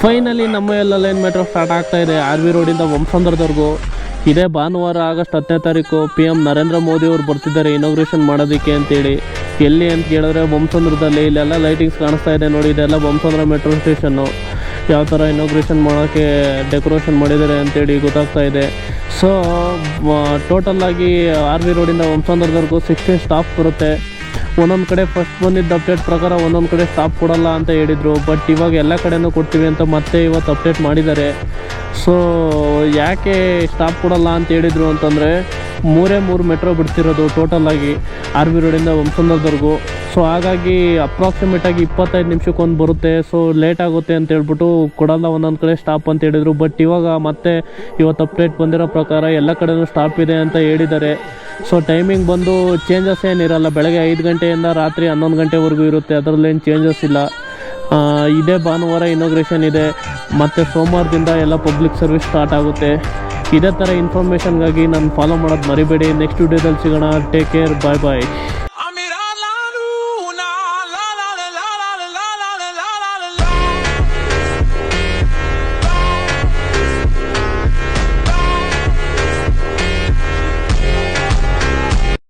Finally ನಮ್ಮ ಎಲ್ಲ line metro start ಆಗ್ತಾ ಇದೆ RV ರೋಡಿಂದ ವಂಸಂದ್ರದವರೆಗೂ. ಇದೇ ಭಾನುವಾರ ಆಗಸ್ಟ್ 10ನೇ ತಾರೀಕು PM ನರೇಂದ್ರ ಮೋದಿ ಅವರು ಬರ್ತಿದ್ದಾರೆ ಇನಾಗ್ರೇಷನ್ ಮಾಡೋದಕ್ಕೆ ಅಂತೇಳಿ. ಎಲ್ಲಿ ಅಂತ ಕೇಳಿದ್ರೆ ವಂಸಂದ್ರದಲ್ಲಿ. ಇಲ್ಲೆಲ್ಲ ಲೈಟಿಂಗ್ಸ್ ಕಾಣಿಸ್ತಾ ಇದೆ ನೋಡಿ, ಇದೆಲ್ಲ ವಂಸಂದ್ರ ಮೆಟ್ರೋ ಸ್ಟೇಷನ್ನು. ಯಾವ ಥರ ಇನಾಗ್ರೇಷನ್ ಮಾಡೋಕ್ಕೆ ಡೆಕೋರೇಷನ್ ಮಾಡಿದ್ದಾರೆ ಅಂತೇಳಿ ಗೊತ್ತಾಗ್ತಾ ಇದೆ. ಸೊ ಟೋಟಲ್ಲಾಗಿ RV ರೋಡಿಂದ ವಂಸಂದ್ರದವರೆಗೂ 16 ಸ್ಟಾಪ್ ಬರುತ್ತೆ. ಒಂದೊಂದು ಕಡೆ ಫಸ್ಟ್ ಬಂದಿದ್ದ ಅಪ್ಡೇಟ್ ಪ್ರಕಾರ ಒಂದೊಂದು ಕಡೆ ಸ್ಟಾಪ್ ಕೊಡಲ್ಲ ಅಂತ ಹೇಳಿದರು. ಬಟ್ ಇವಾಗ ಎಲ್ಲ ಕಡೆನೂ ಕೊಡ್ತೀವಿ ಅಂತ ಮತ್ತೆ ಇವತ್ತು ಅಪ್ಡೇಟ್ ಮಾಡಿದ್ದಾರೆ. ಸೊ ಯಾಕೆ ಸ್ಟಾಪ್ ಕೊಡಲ್ಲ ಅಂತ ಹೇಳಿದರು ಅಂತಂದರೆ, 3 ಮೆಟ್ರೋ ಬಿಡ್ತಿರೋದು ಟೋಟಲಾಗಿ RV ರೋಡಿಂದ ವಂಸಂದ್ರದವರೆಗೂ. ಸೊ ಹಾಗಾಗಿ ಅಪ್ರಾಕ್ಸಿಮೇಟಾಗಿ 25 ನಿಮಿಷಕ್ಕೊಂದು ಬರುತ್ತೆ. ಸೊ ಲೇಟ್ ಆಗುತ್ತೆ ಅಂತ ಹೇಳ್ಬಿಟ್ಟು ಕೊಡಲ್ಲ ಒಂದೊಂದು ಕಡೆ ಸ್ಟಾಪ್ ಅಂತ ಹೇಳಿದರು. ಬಟ್ ಇವಾಗ ಮತ್ತೆ ಇವತ್ತು ಅಪ್ಡೇಟ್ ಬಂದಿರೋ ಪ್ರಕಾರ ಎಲ್ಲ ಕಡೆನೂ ಸ್ಟಾಪ್ ಇದೆ ಅಂತ ಹೇಳಿದ್ದಾರೆ. ಸೊ ಟೈಮಿಂಗ್ ಬಂದು ಚೇಂಜಸ್ ಏನಿರಲ್ಲ, ಬೆಳಗ್ಗೆ 5 ಗಂಟೆಯಿಂದ ರಾತ್ರಿ 11 ಗಂಟೆವರೆಗೂ ಇರುತ್ತೆ. ಅದರಲ್ಲೇನು ಚೇಂಜಸ್ ಇಲ್ಲ. ಇದೇ ಭಾನುವಾರ ಇನಾಗ್ರೇಷನ್ ಇದೆ, ಮತ್ತು ಸೋಮವಾರದಿಂದ ಎಲ್ಲ ಪಬ್ಲಿಕ್ ಸರ್ವಿಸ್ ಸ್ಟಾರ್ಟ್ ಆಗುತ್ತೆ. ಇದೇ ಥರ ಇನ್ಫಾರ್ಮೇಷನ್ಗಾಗಿ ನಾನು ಫಾಲೋ ಮಾಡೋದು ಮರಿಬೇಡಿ. ನೆಕ್ಸ್ಟ್ ವಿಡಿಯೋದಲ್ಲಿ ಸಿಗೋಣ. ಟೇಕ್ ಕೇರ್, ಬಾಯ್ ಬಾಯ್.